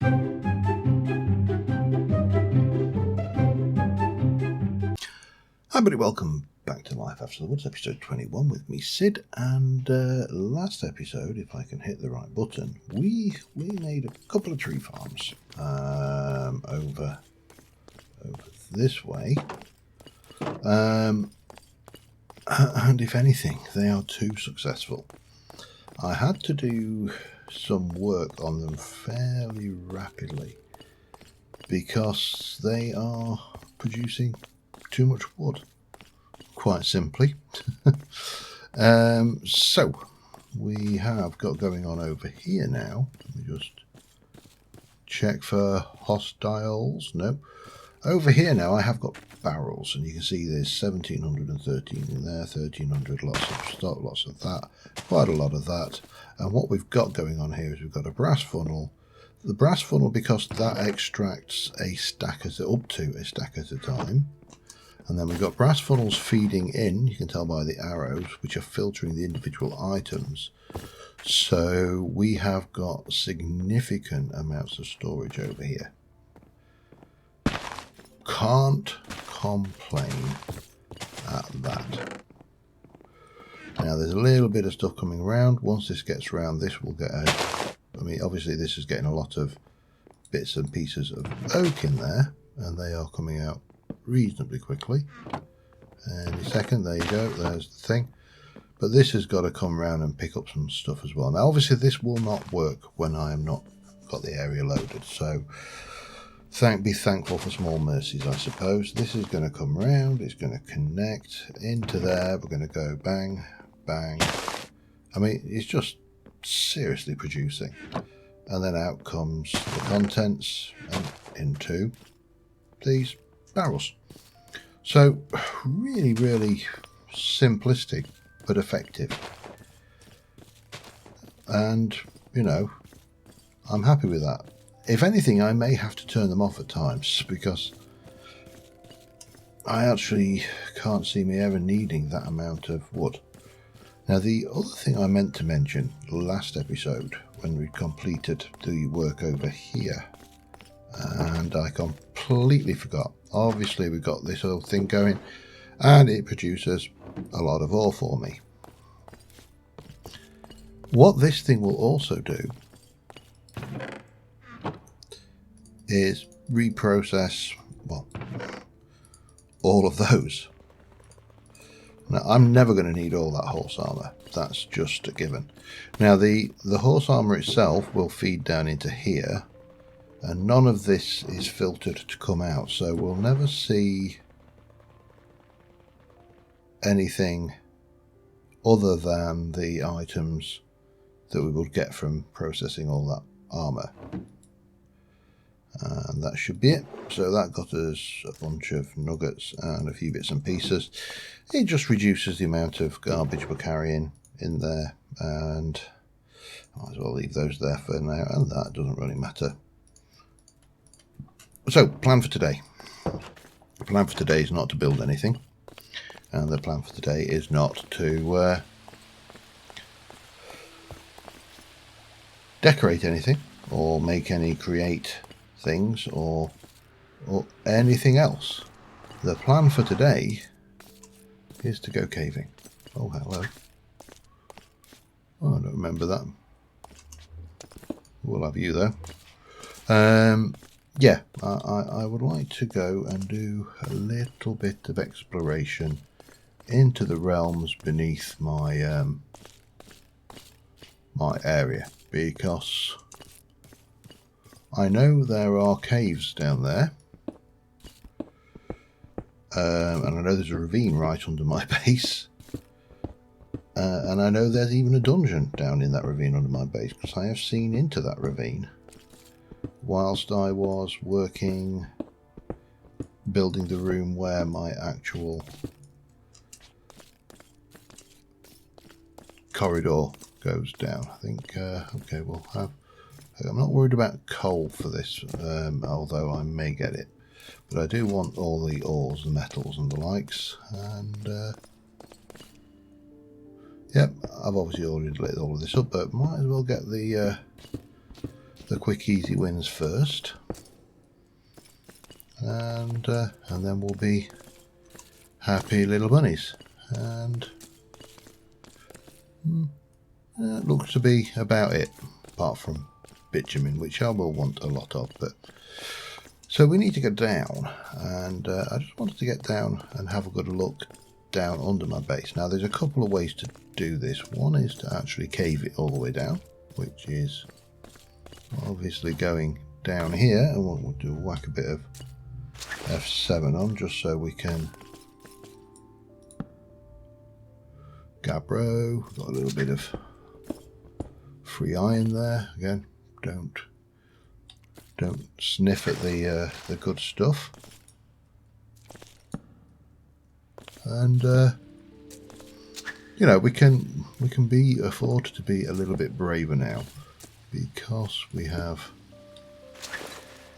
Hi everybody, welcome back to Life After the Woods, episode 21 with me, Sid, and last episode, if I can hit the right button, we made a couple of tree farms over this way, and if anything, they are too successful. I had to do some work on them fairly rapidly because they are producing too much wood, quite simply. So we have got going on over here now. Let me just check for hostiles. No. Over here now I have got barrels, and you can see there's 1713 in there, 1300, lots of stock, lots of that, quite a lot of that. And what we've got going on here is we've got a brass funnel. The brass funnel, because that extracts a stack up to a stack at a time. And then we've got brass funnels feeding in, you can tell by the arrows, which are filtering the individual items. So we have got significant amounts of storage over here. Can't complain at that. Now there's a little bit of stuff coming around. Once this gets around, this will get out. I mean, obviously this is getting a lot of bits and pieces of oak in there, and they are coming out reasonably quickly. Any second, there you go, there's the thing. But this has got to come around and pick up some stuff as well. Now obviously this will not work when I am not got the area loaded, so be thankful for small mercies, I suppose. This is going to come round, it's going to connect into there, we're going to go bang, bang. I mean, it's just seriously producing. And then out comes the contents and into these barrels. So really, really simplistic but effective. And, you know, I'm happy with that. If anything, I may have to turn them off at times because I actually can't see me ever needing that amount of wood. Now, the other thing I meant to mention last episode when we completed the work over here, and I completely forgot. Obviously, we've got this whole thing going, and it produces a lot of ore for me. What this thing will also do is reprocess, well, all of those. Now, I'm never going to need all that horse armor. That's just a given. Now, the horse armor itself will feed down into here, and none of this is filtered to come out, so we'll never see anything other than the items that we would get from processing all that armor. And that should be it. So that got us a bunch of nuggets and a few bits and pieces. It just reduces the amount of garbage we're carrying in there, and I might as well leave those there for now, and that doesn't really matter. So, plan for today. The plan for today is not to build anything, and the plan for today is not to decorate anything or make any create things or anything else. The plan for today is to go caving. Oh, hello. Oh, I don't remember that. We'll have you though. Yeah, I would like to go and do a little bit of exploration into the realms beneath my my area, because I know there are caves down there, and I know there's a ravine right under my base, and I know there's even a dungeon down in that ravine under my base, because I have seen into that ravine whilst I was working, building the room where my actual corridor goes down. I think, okay, we'll have, I'm not worried about coal for this, although I may get it, but I do want all the ores, the metals and the likes, and yep, I've obviously already lit all of this up, but might as well get the the quick easy wins first, and then we'll be happy little bunnies. And it looks to be about it, apart from bitumen, which I will want a lot of. But so we need to go down, and I just wanted to get down and have a good look down under my base. Now there's a couple of ways to do this. One is to actually cave it all the way down, which is obviously going down here, and we'll do whack a bit of F7 on just so we can Gabbro. Got a little bit of free iron there. Again, don't sniff at the good stuff. And you know, we can afford to be a little bit braver now, because we have,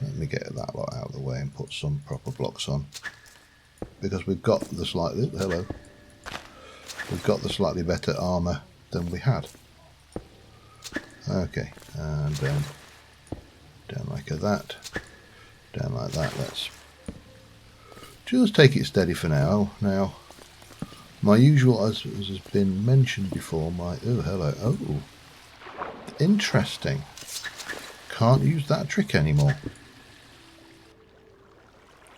let me get that lot out of the way and put some proper blocks on, because we've got the slightly better armor than we had. Okay, and down like that, down like that. Let's just take it steady for now. Now, my usual, as has been mentioned before, interesting. Can't use that trick anymore.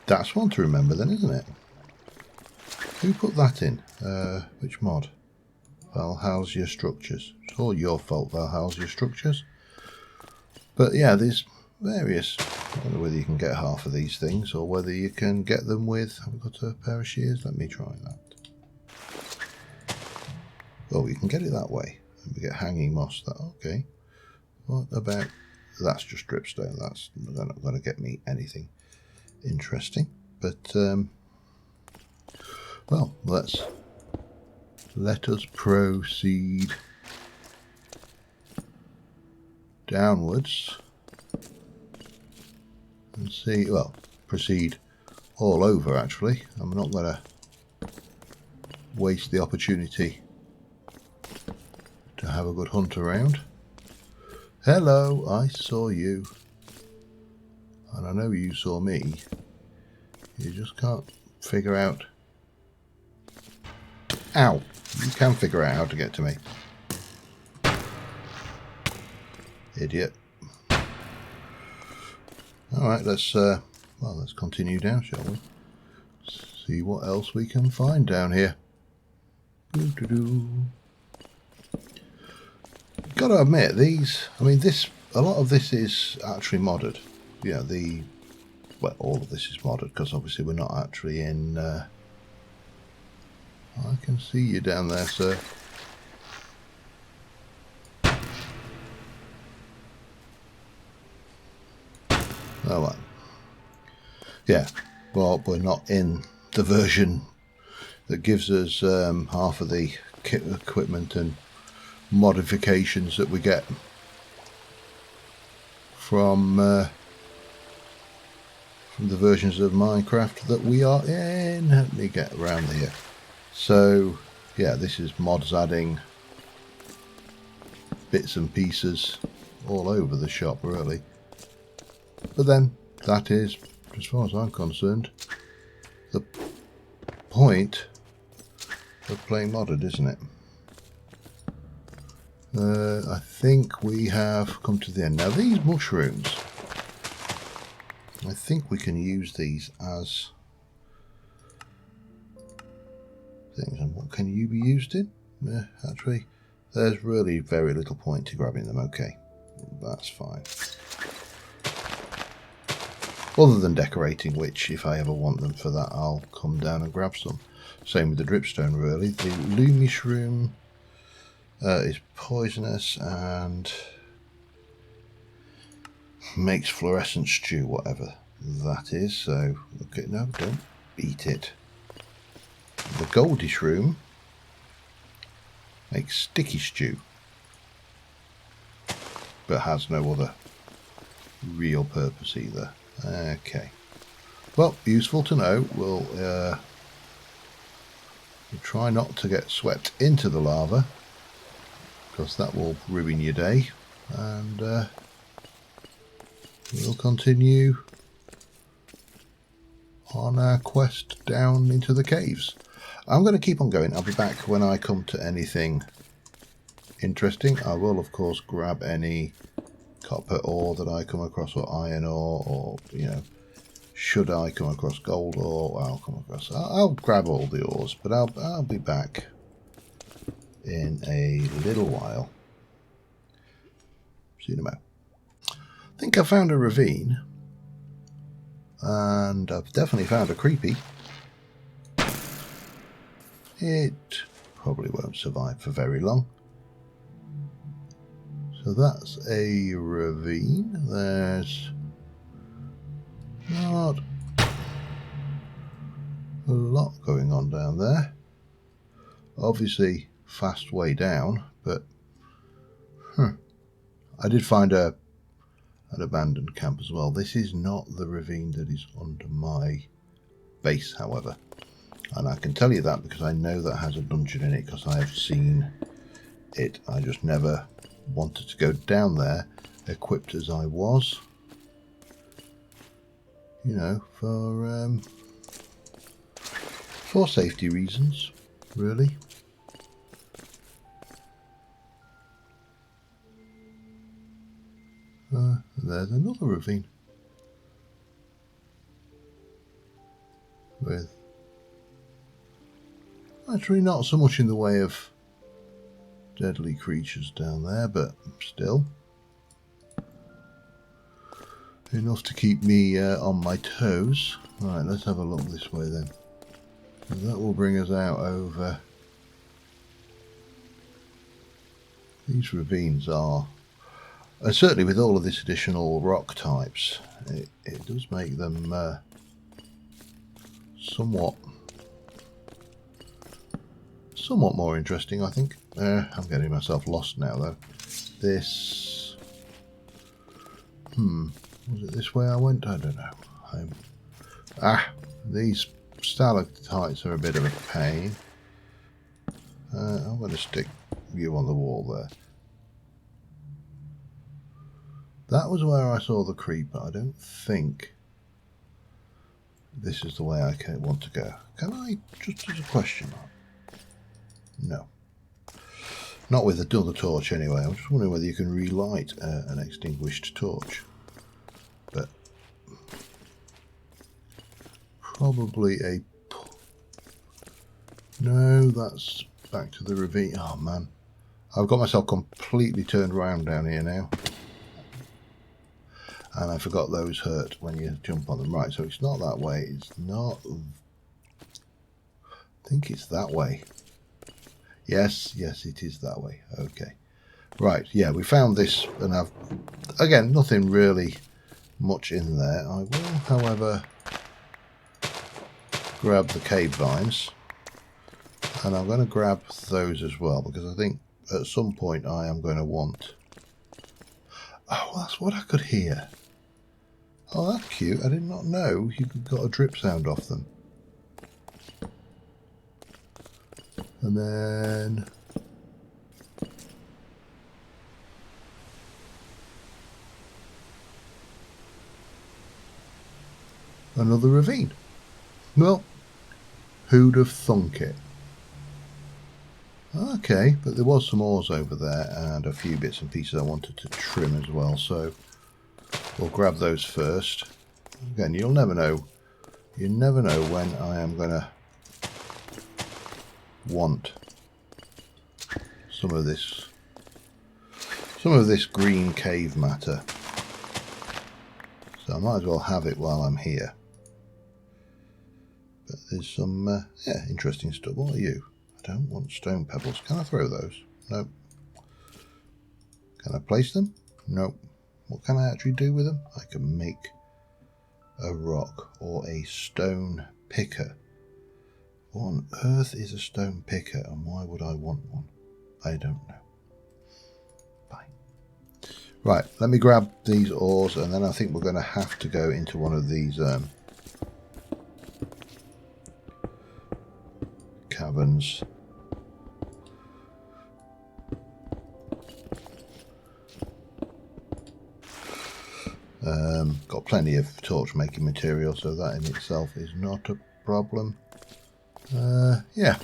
That's one to remember then, isn't it? Who put that in? Which mod? Valhouse your structures. It's all your fault, Valhouse your structures. But yeah, there's various. I don't know whether you can get half of these things or whether you can get them with. Have we got a pair of shears? Let me try that. Oh, you can get it that way. We get hanging moss. That okay. What about? That's just dripstone. That's not going to get me anything interesting. But well, let us proceed downwards and see. Well, proceed all over. Actually, I'm not going to waste the opportunity to have a good hunt around. Hello, I saw you, and I know you saw me. You just can't figure out. Ow! You can figure out how to get to me. Idiot. Alright, let's continue down, shall we? See what else we can find down here. Gotta admit, a lot of this is actually modded. Yeah, all of this is modded, because obviously we're not actually in... I can see you down there, sir. Oh, well. Yeah, well, we're not in the version that gives us half of the kit equipment and modifications that we get from the versions of Minecraft that we are in. Let me get around here. So yeah, this is mods adding bits and pieces all over the shop really. But then that is, as far as I'm concerned, the point of playing modded, isn't it? I think we have come to the end. Now these mushrooms, I think we can use these as things. And what can you be used in? Actually, there's really very little point to grabbing them. Okay, that's fine. Other than decorating, which if I ever want them for that, I'll come down and grab some. Same with the dripstone really. The Lumi shroom is poisonous and makes fluorescent stew, whatever that is. So, okay, no, don't eat it. The Goldie shroom makes sticky stew, but has no other real purpose either. Okay, well, useful to know. We'll try not to get swept into the lava, because that will ruin your day. And we'll continue on our quest down into the caves. I'm going to keep on going. I'll be back when I come to anything interesting. I will, of course, grab any copper ore that I come across, or iron ore, or, you know, should I come across gold ore, I'll come across. I'll grab all the ores, but I'll be back in a little while. See you in a moment. I think I found a ravine, and I've definitely found a creepy. It probably won't survive for very long. So that's a ravine. There's not a lot going on down there. Obviously fast way down, but I did find an abandoned camp as well. This is not the ravine that is under my base, however. And I can tell you that because I know that has a dungeon in it, because I have seen it. I just never wanted to go down there, equipped as I was. You know, for safety reasons, really. There's another ravine with actually not so much in the way of deadly creatures down there, but still enough to keep me on my toes. Right, let's have a look this way then. That will bring us out over. These ravines are, and certainly with all of this additional rock types, it does make them somewhat more interesting, I think. I'm getting myself lost now, though. This, was it this way I went? I don't know. These stalactites are a bit of a pain. I'm going to stick you on the wall there. That was where I saw the creeper. I don't think this is the way I want to go. Can I, just as a question mark? No. Not with the torch anyway. I'm just wondering whether you can relight an extinguished torch. But probably a... No, that's back to the ravine. Oh man. I've got myself completely turned around down here now. And I forgot those hurt when you jump on them. Right, so it's not that way. It's not... I think it's that way. Yes, it is that way. Okay. Right, yeah, we found this, and I've... Again, nothing really much in there. I will, however, grab the cave vines. And I'm going to grab those as well, because I think at some point I am going to want... Oh, that's what I could hear. Oh, that's cute. I did not know you got a drip sound off them. And then... another ravine. Well, who'd have thunk it? Okay, but there was some ores over there and a few bits and pieces I wanted to trim as well, so we'll grab those first. Again, you'll never know. You never know when I am going to want some of this green cave matter. So I might as well have it while I'm here. But there's some interesting stuff. What are you? I don't want stone pebbles. Can I throw those? Nope. Can I place them? Nope. What can I actually do with them? I can make a rock or a stone picker. What on earth is a stone picker, and why would I want one? I don't know. Fine. Right, let me grab these ores, and then I think we're going to have to go into one of these caverns. Got plenty of torch making material, so that in itself is not a problem. Yeah,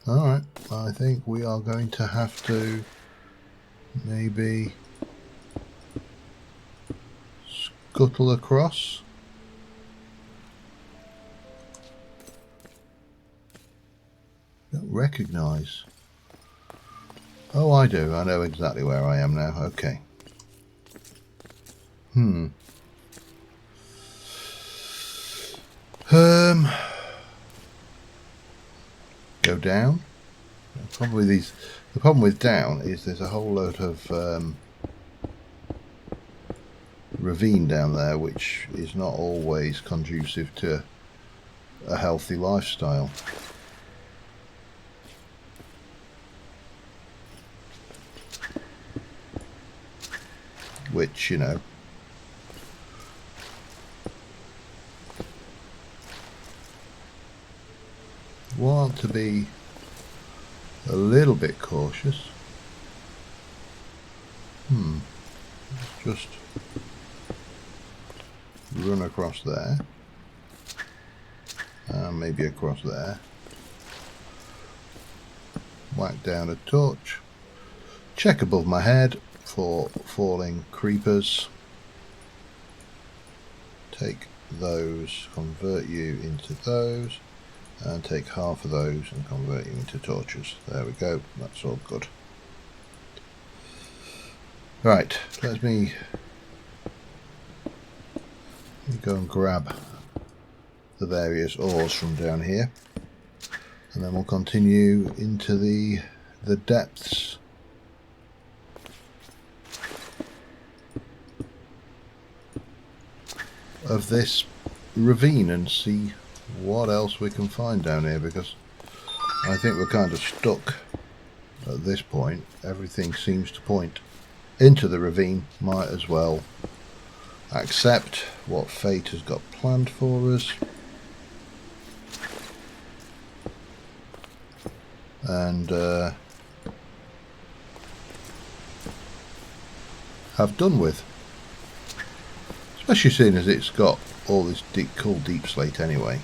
alright, I think we are going to have to maybe scuttle across. Don't recognise. Oh, I do. I know exactly where I am now. Okay. Go down. The problem with down is there's a whole load of ravine down there, which is not always conducive to a healthy lifestyle. Which, you know, want to be a little bit cautious. Let's just run across there. And maybe across there. Whack down a torch. Check above my head for falling creepers. Take those, convert you into those, and take half of those and convert you into torches. There we go, that's all good. Right, let me go and grab the various ores from down here, and then we'll continue into the depths. Of this ravine and see what else we can find down here, because I think we're kind of stuck at this point. Everything seems to point into the ravine. Might as well accept what fate has got planned for us and have done with. Especially seeing as it's got all this cool deep slate anyway.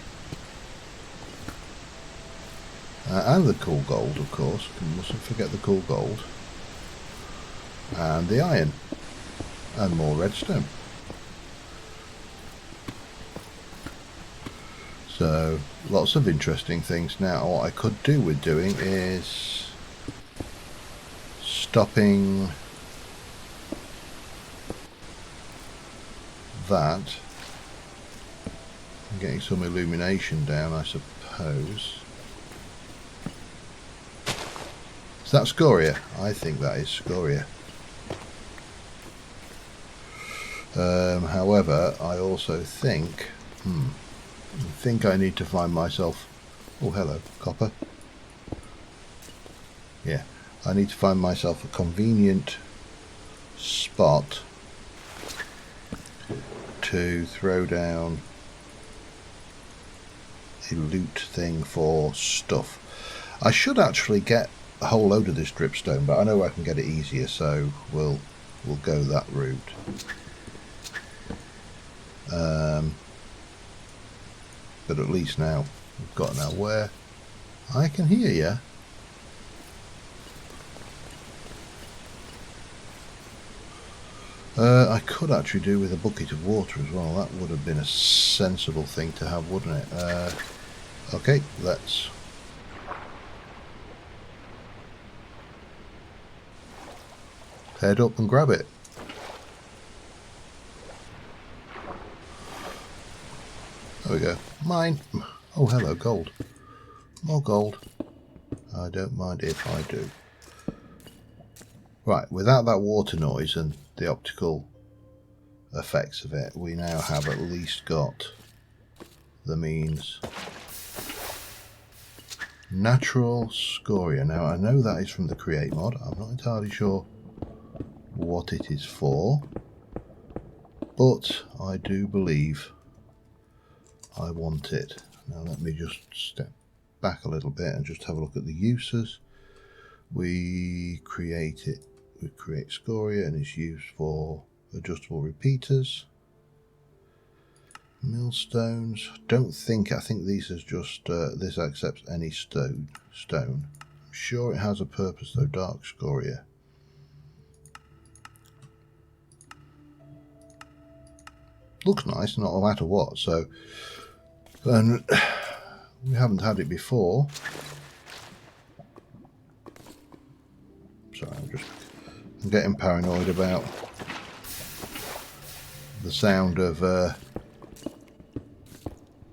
And the cool gold, of course. We mustn't forget the cool gold. And the iron. And more redstone. So, lots of interesting things. Now, what I could do with doing is stopping that and getting some illumination down, I suppose. Is that scoria? I think that is scoria. However, I also think I need to find myself, oh hello, copper. Yeah, I need to find myself a convenient spot to throw down a loot thing for stuff. I should actually get a whole load of this dripstone, but I know I can get it easier, so we'll go that route. But at least now we've got where I can hear you. I could actually do with a bucket of water as well. That would have been a sensible thing to have, wouldn't it? Okay, let's head up and grab it. There we go. Mine. Oh, hello, gold. More gold. I don't mind if I do. Right, without that water noise and the optical effects of it, we now have at least got the means. Natural scoria. Now, I know that is from the Create mod. I'm not entirely sure what it is for, but I do believe I want it. Now, let me just step back a little bit and just have a look at the uses. We create scoria and it's used for adjustable repeaters. Millstones. I think these is just this accepts any stone. I'm sure it has a purpose though. Dark scoria. Looks nice, no matter what. So, and we haven't had it before. Sorry, I'm getting paranoid about the sound of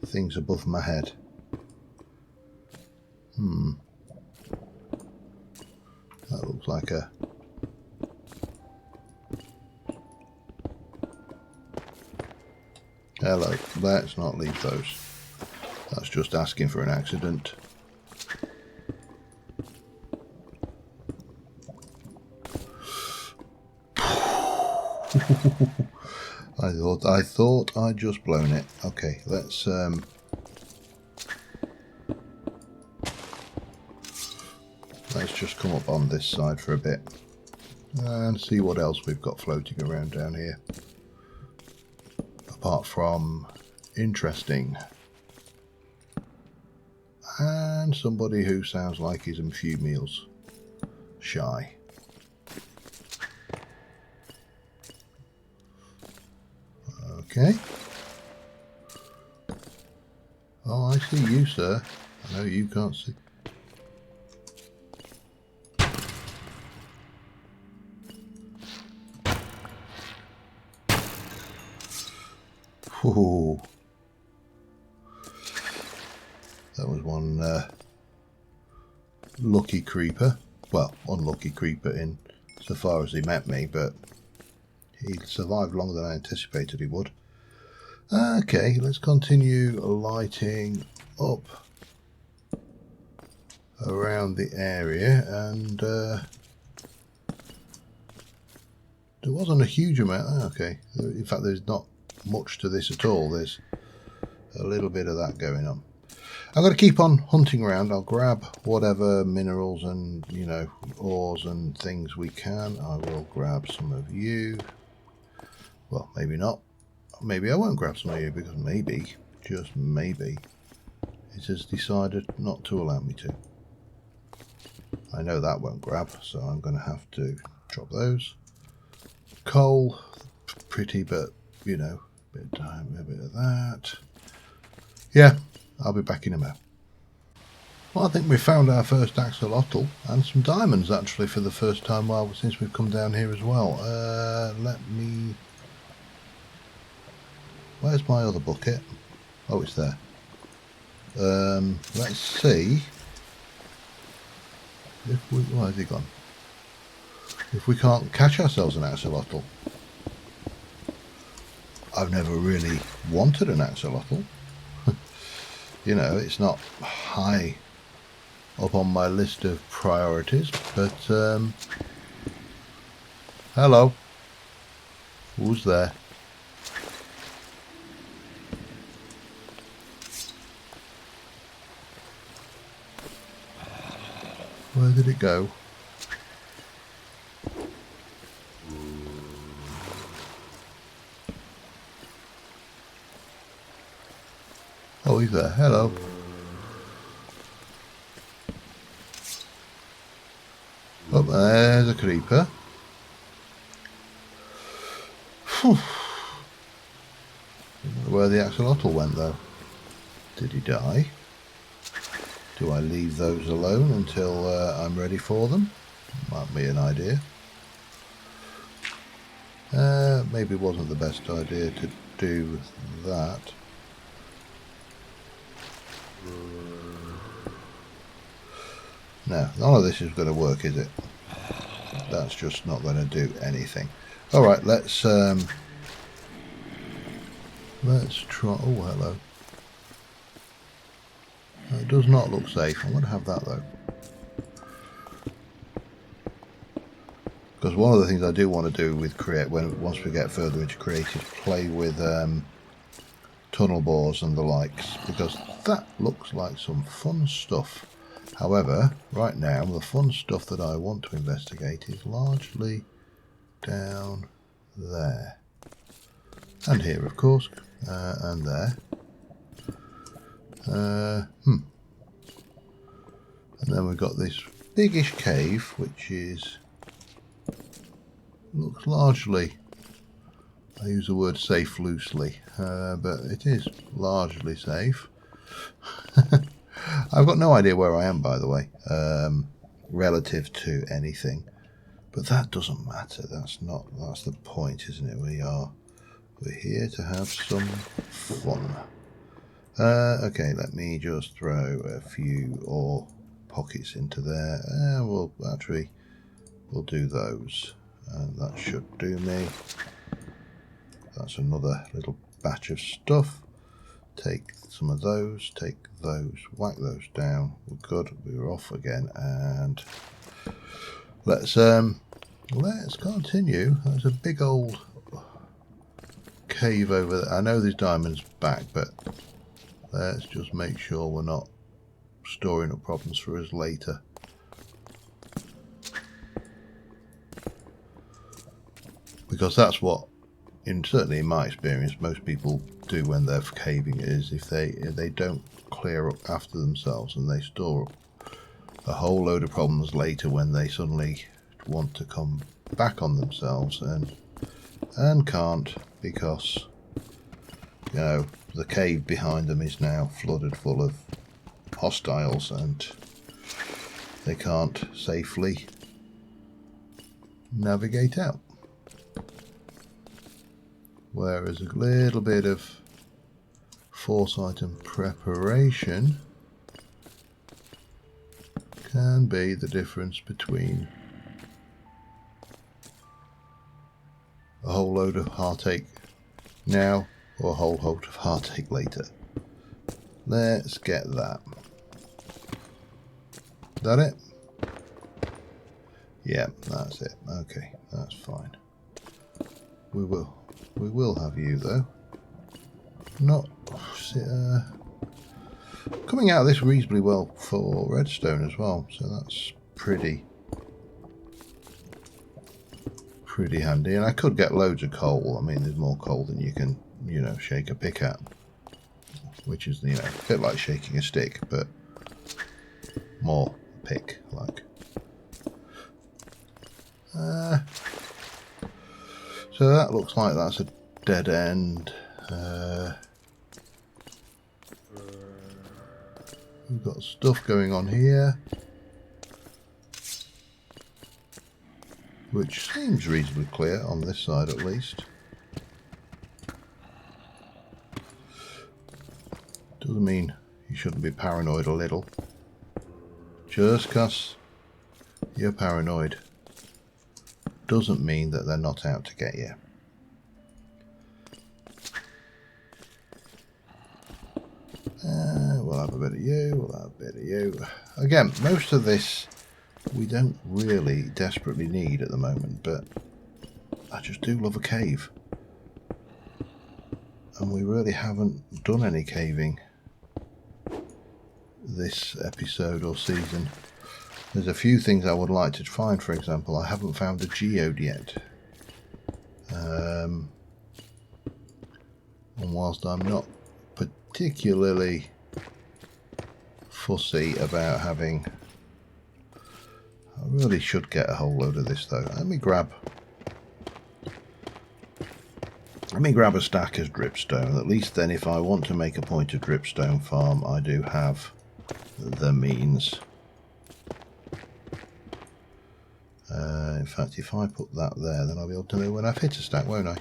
things above my head. That looks like a... Hello, let's not leave those. That's just asking for an accident. I thought I'd just blown it. Okay, let's just come up on this side for a bit and see what else we've got floating around down here. Apart from interesting and somebody who sounds like he's a few meals shy. Okay. Oh, I see you, sir. I know you can't see. Whoa. That was one lucky creeper. Well, unlucky creeper in so far as he met me, but he survived longer than I anticipated he would. Okay, let's continue lighting up around the area, and there wasn't a huge amount. Okay, in fact there's not much to this at all. There's a little bit of that going on. I'm going to keep on hunting around. I'll grab whatever minerals and, you know, ores and things we can. I will grab some of you. Well, maybe not. Maybe I won't grab some of you, because maybe, just maybe, it has decided not to allow me to. I know that won't grab, so I'm going to have to drop those. Coal, pretty, but, you know, a bit of time, a bit of that. Yeah, I'll be back in a minute. Well, I think we found our first axolotl and some diamonds actually for the first time since we've come down here as well. Let me... Where's my other bucket? Oh, it's there. Let's see if we... Where has he gone? If we can't catch ourselves an axolotl. I've never really wanted an axolotl. You know, it's not high up on my list of priorities, but hello, who's there? Where did it go? Oh, he's there. Hello. Oh, there's a creeper. Whew. I wonder where the axolotl went though. Did he die? Do I leave those alone until I'm ready for them? Might be an idea. Maybe it wasn't the best idea to do that. No, none of this is going to work, is it? That's just not going to do anything. Alright, let's try... Oh, hello. It does not look safe. I'm going to have that though. Because one of the things I do want to do with once we get further into Create is play with tunnel bores and the likes, because that looks like some fun stuff. However, right now the fun stuff that I want to investigate is largely down there. And here, of course, and there. And then we've got this biggish cave, which looks largely, I use the word safe loosely, but it is largely safe. I've got no idea where I am, by the way, relative to anything, but that doesn't matter. That's the point, isn't it? We're here to have some fun. Okay, let me just throw a few ore pockets into there. We'll do those, and that should do me. That's another little batch of stuff. Take some of those, take those, whack those down. We're good. We're off again, and let's continue. There's a big old cave over there. I know there's diamonds back, but let's just make sure we're not storing up problems for us later. Because that's what, certainly in my experience, most people do when they're caving, is if they don't clear up after themselves and they store up a whole load of problems later when they suddenly want to come back on themselves and can't, because the cave behind them is now flooded full of hostiles and they can't safely navigate out. Whereas a little bit of foresight and preparation can be the difference between a whole load of heartache now or a whole load of heartache later. Let's get that. Is that it? Yeah, that's it. Okay, that's fine. We will have you though. Not coming out of this reasonably well for redstone as well, so that's pretty handy. And I could get loads of coal. I mean, there's more coal than you can, shake a pick at, which is, a bit like shaking a stick, but more pick like. So that looks like that's a dead end. We've got stuff going on here, which seems reasonably clear on this side at least. Doesn't mean you shouldn't be paranoid a little. Just because you're paranoid doesn't mean that they're not out to get you. We'll have a bit of you, we'll have a bit of you. Again, most of this we don't really desperately need at the moment, but I just do love a cave. And we really haven't done any caving this episode or season. There's a few things I would like to find. For example, I haven't found a geode yet. And whilst I'm not particularly fussy about having, I really should get a whole load of this though. Let me grab a stack of dripstone. At least then if I want to make a pointed dripstone farm, I do have the means. In fact, if I put that there, then I'll be able to know when I've hit a stack, won't I?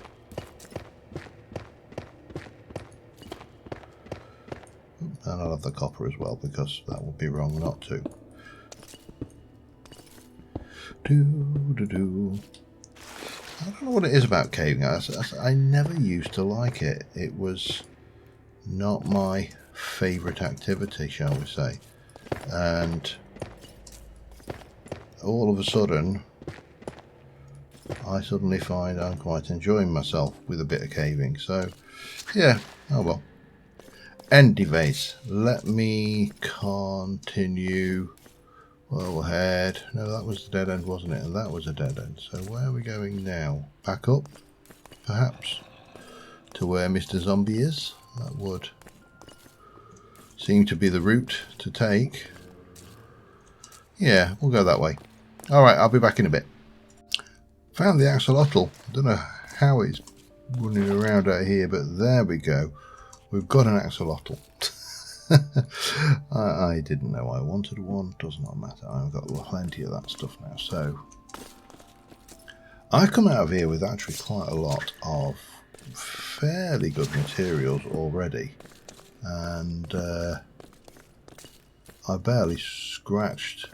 And I'll have the copper as well, because that would be wrong not to. I don't know what it is about caving. I never used to like it. It was not my favourite activity, shall we say. And all of a sudden, I suddenly find I'm quite enjoying myself with a bit of caving. So, yeah, oh well. Anyways, let me continue. Well ahead. No, that was the dead end, wasn't it? And that was a dead end. So where are we going now? Back up, perhaps? to where Mr. Zombie is. That would seem to be the route to take. Yeah, we'll go that way. Alright, I'll be back in a bit. Found the axolotl. I don't know how it's running around out here, but there we go. We've got an axolotl. I didn't know I wanted one. Does not matter. I've got plenty of that stuff now. So I come out of here with actually quite a lot of fairly good materials already, and I barely scratched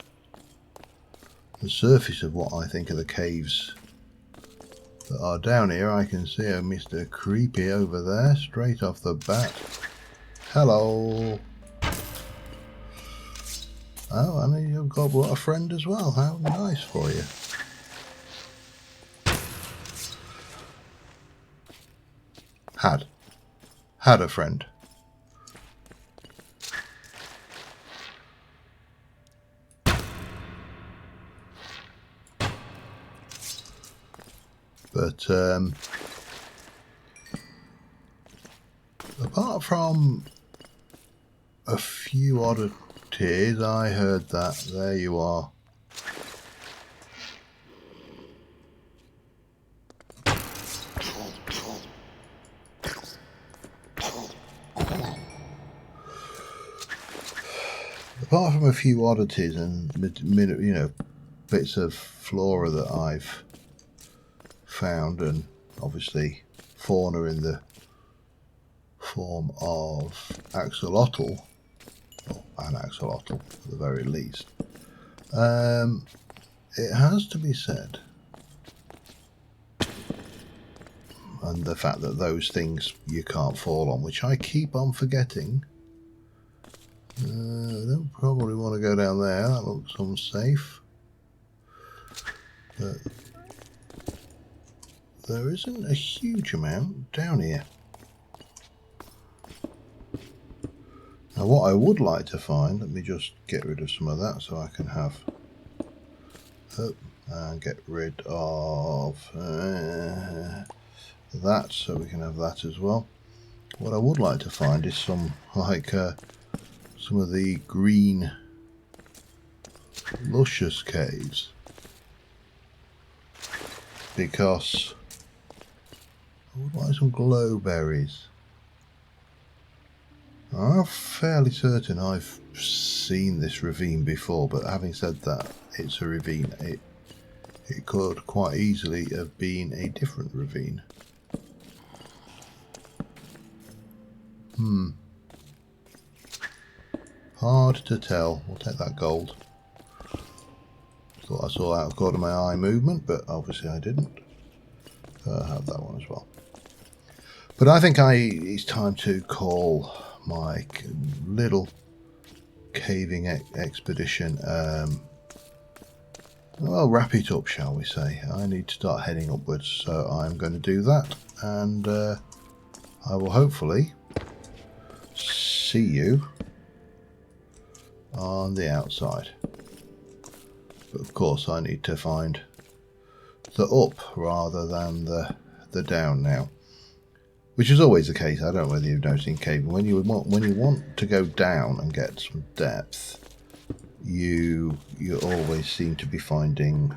the surface of what I think are the caves that are down here. I can see a Mr. Creepy over there straight off the bat. Hello. Oh, and you've got a friend as well. How nice for you. Had a friend. But apart from a few oddities, I heard that. There you are. Apart from a few oddities and bits of flora that I've found, and obviously fauna in the form of axolotl, or an axolotl at the very least, it has to be said, and the fact that those things you can't fall on, which I keep on forgetting. I don't probably want to go down there. That looks unsafe. But there isn't a huge amount down here. Now what I would like to find, let me just get rid of some of that so I can have and get rid of that so we can have that as well. What I would like to find is some some of the green luscious caves, because I would like some glowberries. I'm fairly certain I've seen this ravine before, but having said that, it's a ravine. It could quite easily have been a different ravine. Hard to tell. We'll take that gold. Thought I saw out of corner of my eye movement, but obviously I didn't. I have that one as well. But I think it's time to call my little caving expedition. Well, wrap it up, shall we say. I need to start heading upwards, so I'm going to do that, and I will hopefully see you on the outside. But of course I need to find the up rather than the down now, which is always the case. I don't know whether you've noticed in caving, when you want to go down and get some depth, you always seem to be finding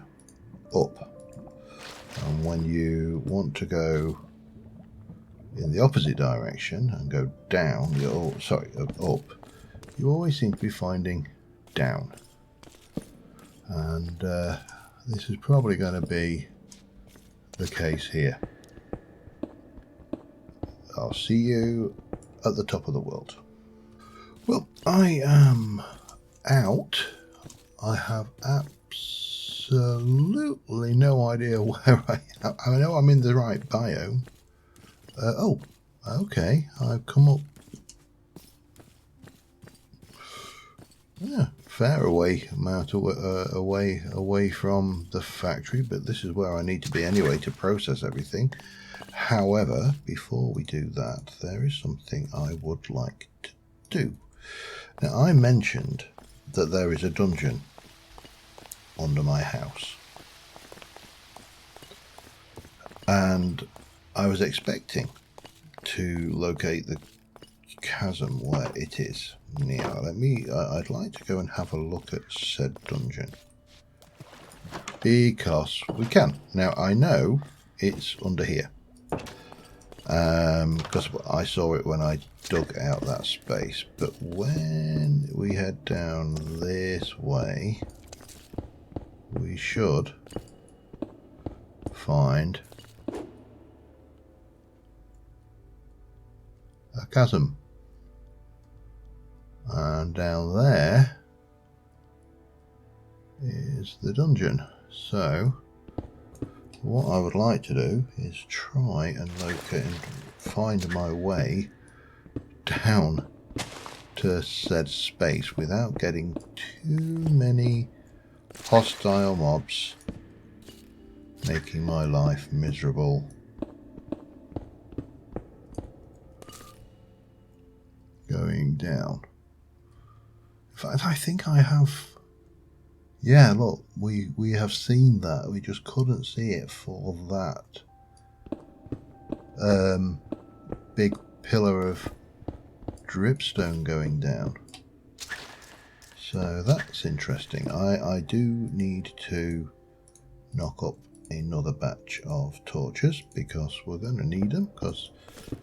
up, and when you want to go in the opposite direction and go down, up, you always seem to be finding down. And this is probably going to be the case here. I'll see you at the top of the world. Well, I am out. I have absolutely no idea where I am. I know I'm in the right biome. Oh, okay. I've come up. Yeah, fair amount away from the factory, but this is where I need to be anyway to process everything. However, before we do that, there is something I would like to do. Now, I mentioned that there is a dungeon under my house, and I was expecting to locate the chasm where it is. Now, I'd like to go and have a look at said dungeon. Because we can. Now, I know it's under here. Because I saw it when I dug out that space. But when we head down this way, we should find a chasm. And down there is the dungeon. So what I would like to do is try and locate and find my way down to said space without getting too many hostile mobs making my life miserable. Going down. In fact, I think I have... Yeah, look, we have seen that. We just couldn't see it for that big pillar of dripstone going down. So that's interesting. I do need to knock up another batch of torches because we're going to need them, because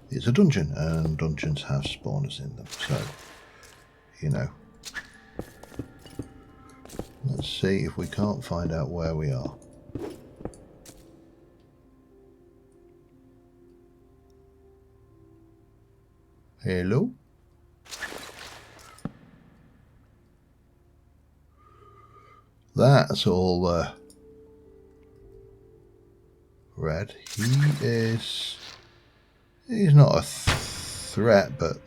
it's a dungeon and dungeons have spawners in them. So, you know. Let's see if we can't find out where we are. Hello? That's all red. He's not a threat, but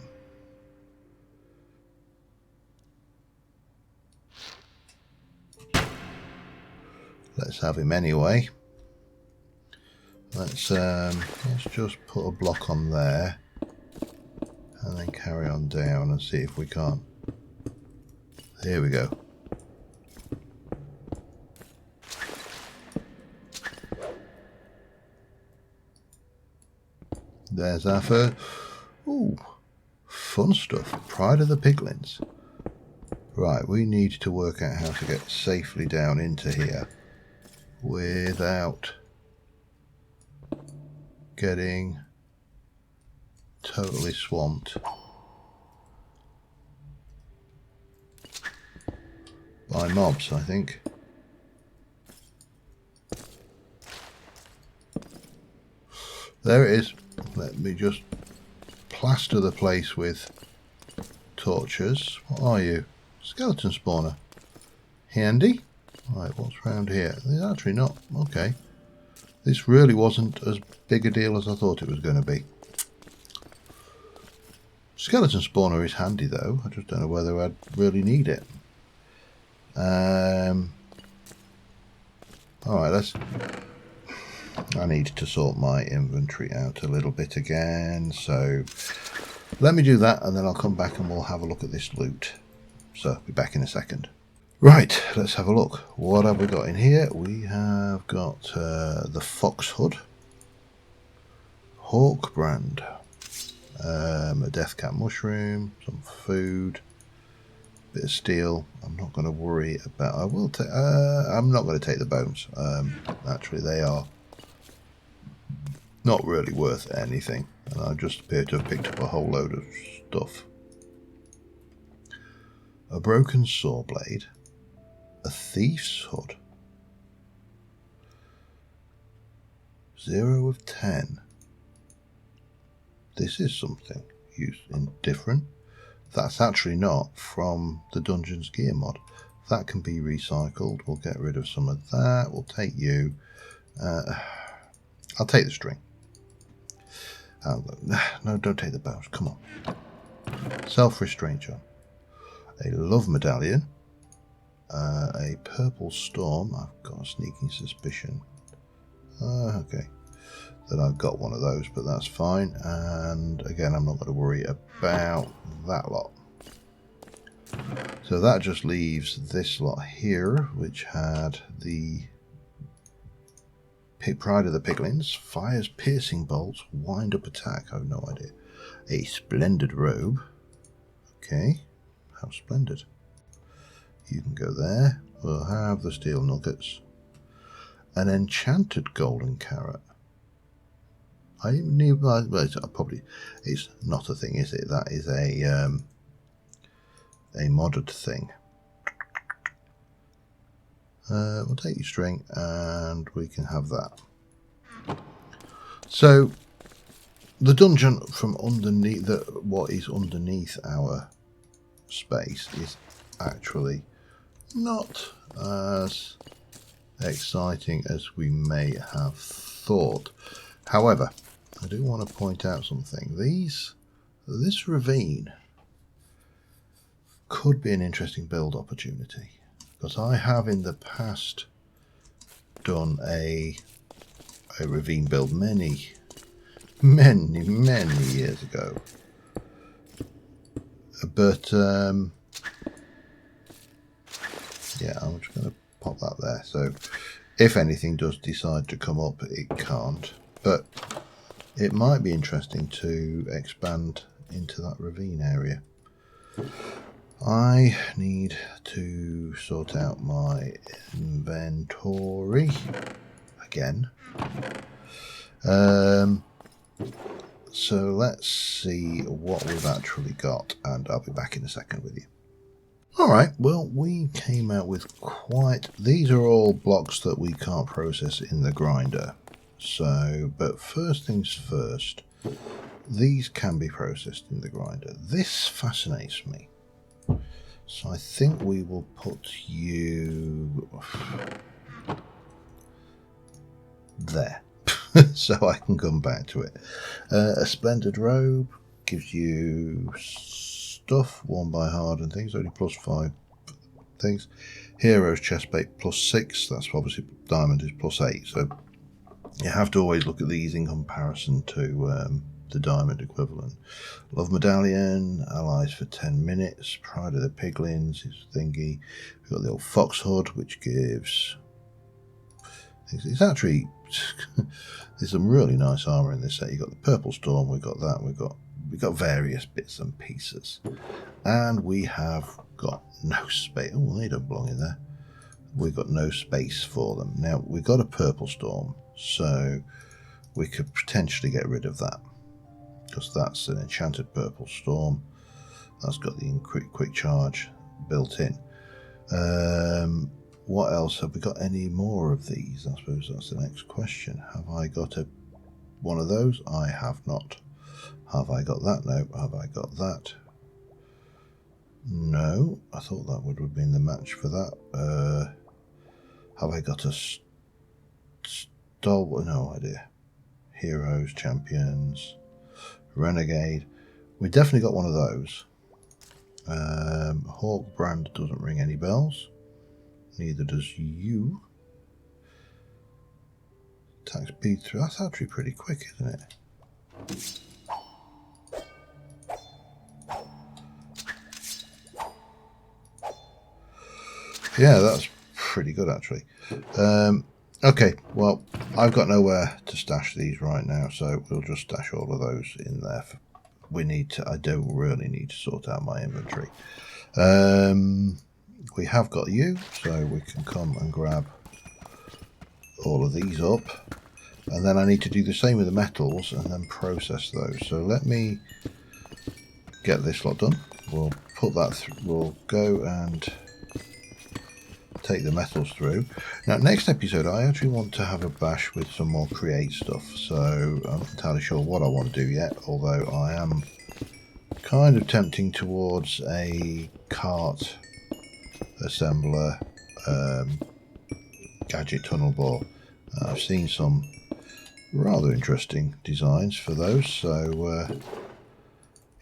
let's have him anyway. Let's just put a block on there and then carry on down and see if we can't. Here we go. There's our first. Ooh, fun stuff. Pride of the Piglins. Right, we need to work out how to get safely down into here without getting totally swamped by mobs, I think. There it is. Let me just plaster the place with torches. What are you? Skeleton spawner. Handy. Right, what's round here? There's actually not. Okay. This really wasn't as big a deal as I thought it was going to be. Skeleton spawner is handy though. I just don't know whether I'd really need it. Alright, I need to sort my inventory out a little bit again, so let me do that and then I'll come back and we'll have a look at this loot. So, I'll be back in a second. Right, let's have a look. What have we got in here? We have got the Fox Hood, Hawk Brand, a Death Cap Mushroom, some food, bit of steel. I'm not going to worry about. I'm not going to take the bones. Actually, they are not really worth anything, and I just appear to have picked up a whole load of stuff. A broken saw blade, a thief's hood, 0 of 10. This is something used in different. That's actually not from the Dungeons Gear mod. That can be recycled. We'll get rid of some of that. We'll take you. I'll take the string. No, don't take the bows. Come on. Self-restraint, John. A love medallion. A purple storm. I've got a sneaking suspicion. Okay. That I've got one of those, but that's fine. And again, I'm not going to worry about that lot. So that just leaves this lot here, which had the Pride of the Piglins. Fires piercing bolts. Wind up attack. I have no idea. A splendid robe. Okay. How splendid. You can go there. We'll have the steel nuggets. An enchanted golden carrot. I knew, well, it's not a thing, is it? That is a modded thing. We'll take your string and we can have that. So the dungeon from underneath, what is underneath our space, is actually not as exciting as we may have thought. However, I do want to point out something. This ravine could be an interesting build opportunity, because I have in the past done a ravine build many years ago. But yeah, I'm just going to pop that there. So if anything does decide to come up, it can't. But it might be interesting to expand into that ravine area. I need to sort out my inventory again. So let's see what we've actually got, and I'll be back in a second with you. Alright, well, we came out with these are all blocks that we can't process in the grinder. So, but first things first, these can be processed in the grinder. This fascinates me. So I think we will put you there. So I can come back to it. A splendid robe gives you stuff worn by hardened things, only +5 things. Hero's chestplate +6, that's obviously diamond is +8. So you have to always look at these in comparison to the diamond equivalent. Love medallion, allies for 10 minutes. Pride of the Piglins is thingy. We've got the old fox hood, which gives. It's actually there's some really nice armor in this set. You've got the purple storm. We've got that. We've got various bits and pieces, and we have got no space. Oh, they don't belong in there. We've got no space for them. Now we've got a purple storm, so we could potentially get rid of that, because that's an enchanted purple storm. That's got the quick charge built in. What else? Have we got any more of these? I suppose that's the next question. Have I got one of those? I have not. Have I got that? No. Have I got that? No. I thought that would have been the match for that. Have I got a stalwart? No idea. Heroes, champions, renegade. We definitely got one of those. Hawk brand doesn't ring any bells. Neither does you. Attack speed through. That's actually pretty quick, isn't it? Yeah, that's pretty good actually. Okay, well, I've got nowhere to stash these right now, so we'll just stash all of those in there. I do really need to sort out my inventory. We have got you, so we can come and grab all of these up, and then I need to do the same with the metals and then process those. So let me get this lot done. We'll put that through. We'll go and take the metals through. Now, next episode, I actually want to have a bash with some more create stuff, so I'm not entirely sure what I want to do yet, although I am kind of tempting towards a cart assembler gadget tunnel bore. I've seen some rather interesting designs for those, so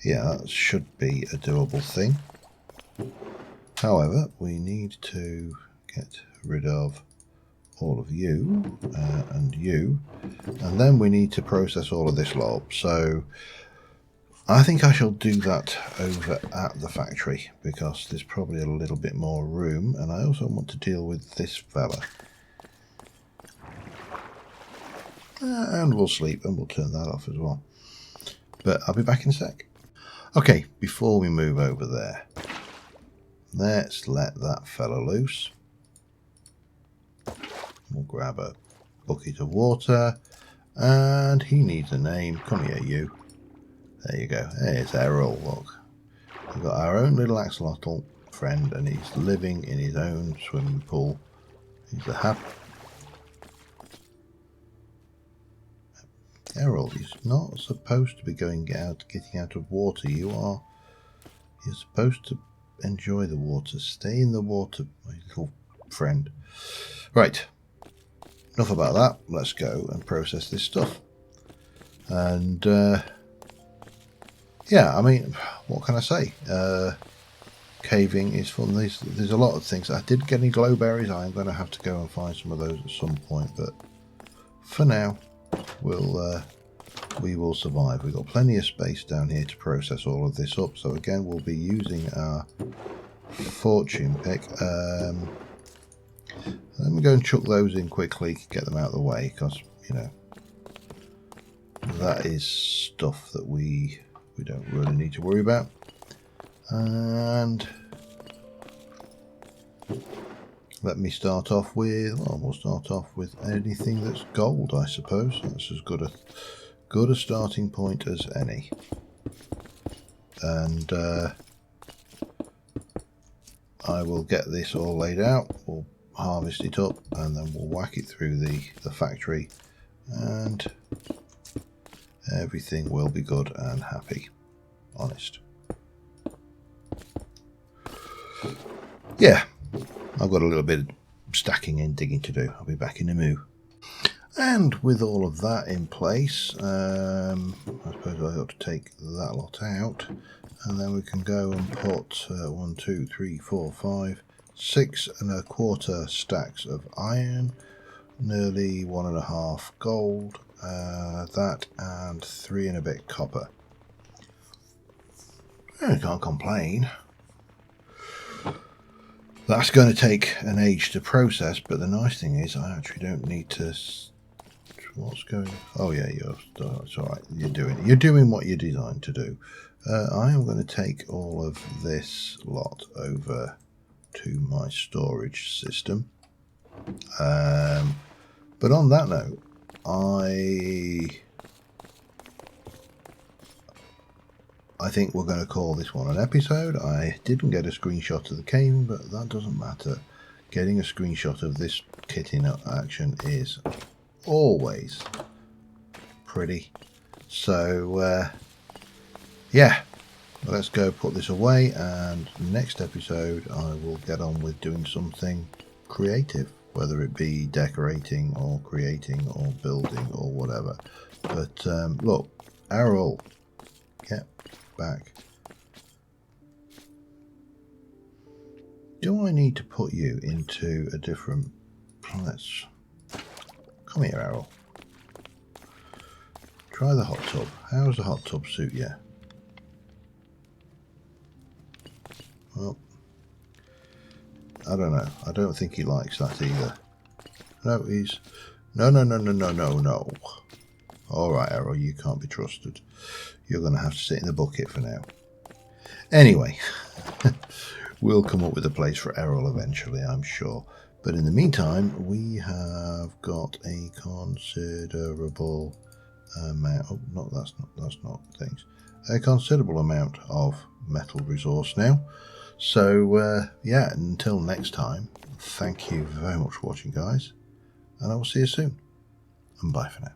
yeah, that should be a doable thing. However, we need to get rid of all of you and you, and then we need to process all of this lot. So I think I shall do that over at the factory, because there's probably a little bit more room, and I also want to deal with this fella. And we'll sleep, and we'll turn that off as well. But I'll be back in a sec. Okay, before we move over there, let's let that fella loose. We'll grab a bucket of water, and he needs a name. Come here, you. There you go. There's Errol. Look, we've got our own little axolotl friend, and he's living in his own swimming pool. He's a happy Errol. He's not supposed to be getting out of water. You're supposed to enjoy the water. Stay in the water, my little friend. Right. Enough about that. Let's go and process this stuff. And yeah, I mean, what can I say? Caving is fun. There's a lot of things. I didn't get any glowberries. I'm going to have to go and find some of those at some point. But for now, we will survive. We've got plenty of space down here to process all of this up. So again, we'll be using our fortune pick. Let me go and chuck those in quickly, get them out of the way, because, you know, that is stuff that we don't really need to worry about. And let me start off with, well, we'll start off with anything that's gold, I suppose. That's as good a starting point as any. And I will get this all laid out. We'll harvest it up, and then we'll whack it through the factory, and everything will be good and happy. Honest. Yeah, I've got a little bit of stacking and digging to do. I'll be back in a moo. And with all of that in place, I suppose I ought to take that lot out, and then we can go and put 1, 2, 3, 4, 5, 6 1/4 stacks of iron, nearly 1.5 gold, that, and 3 and a bit copper. I can't complain. That's going to take an age to process, but the nice thing is I actually don't need to. What's going on? Oh yeah, it's all right. You're doing what you're designed to do. I am going to take all of this lot over to my storage system. But on that note, I think we're going to call this one an episode. I didn't get a screenshot of the caving, but that doesn't matter. Getting a screenshot of this kit in action is always pretty. So yeah, let's go put this away, and next episode I will get on with doing something creative, whether it be decorating or creating or building or whatever. But look, Errol, get back. Do I need to put you into a different place? Come here, Errol. Try the hot tub. How does the hot tub suit you? Well, I don't know. I don't think he likes that either. No, he's... No. Alright, Errol, you can't be trusted. You're going to have to sit in the bucket for now. Anyway, we'll come up with a place for Errol eventually, I'm sure. But in the meantime, we have got a considerable amount. Oh, no, that's not things. A considerable amount of metal resource now. So yeah, until next time, thank you very much for watching, guys, and I will see you soon. And bye for now.